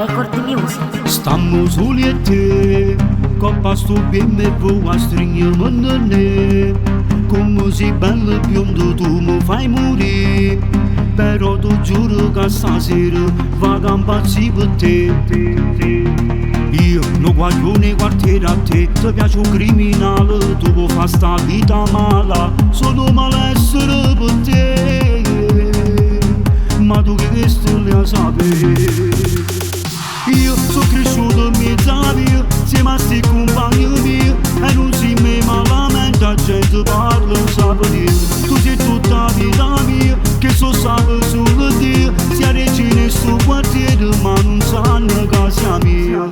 Record Music. Stamos uliete, copa stupime voa stringe-mână-ne. Cu muzic belă biondo tu mă fai muri. Però tu giuro che stasera vado a impazzire te. Io non guaglione guarderò a te. Ti piace un criminale, tu vuoi fare sta vita mala. Sono malessere per te, ma tu che stelle a sapere. Io sono cresciuto in mezzo a via, siamo a sti compagni miei. E non si mi malamenta, gente parla, non sa per dire. Tu sei tutta la vita mia, che so sape solo Dio. Sia regina in sto quartiere, ma non sanno che sia mia.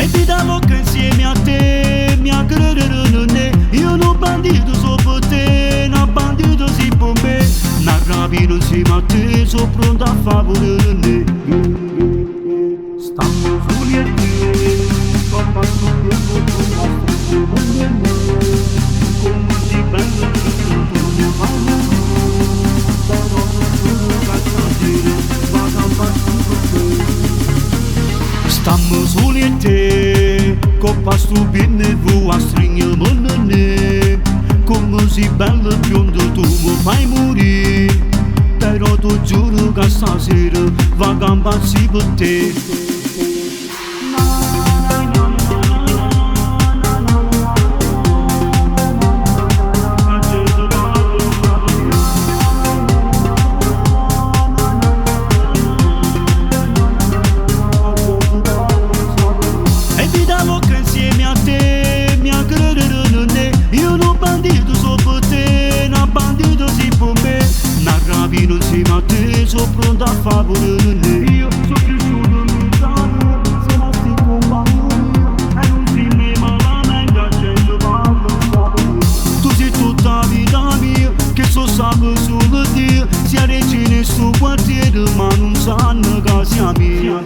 E vita loca insieme a te, mia credere non è. Io non bandito so per te, non bandito si per me. Non rapino insieme a te, sono pronto a favorire me. Stamos uliete, copa stupime voa stringe-mână-ne. Cu muzic belă biondo tu mă fai muri. Però tu giuro che stasera vado a impazzire te. Stamos uliete, copa stupime voa stringe-mână-ne. Cu muzic belă biondo tu mă fai muri. Però tu giuro che stasera vado a impazzire te. Insieme a te, mia credere non è. Io non bandito so per te, non bandito si per me. Non rapino insieme a te, sono pronto a favorire me. Io sono cresciuto in mezzo a via, siamo a sti compagni miei. E non si mi malamenta, gente parla, non sa per dire. Tu sei tutta la vita mia, che so sape solo Dio. Sia regina in sto quartiere, ma non sanno che sia mia.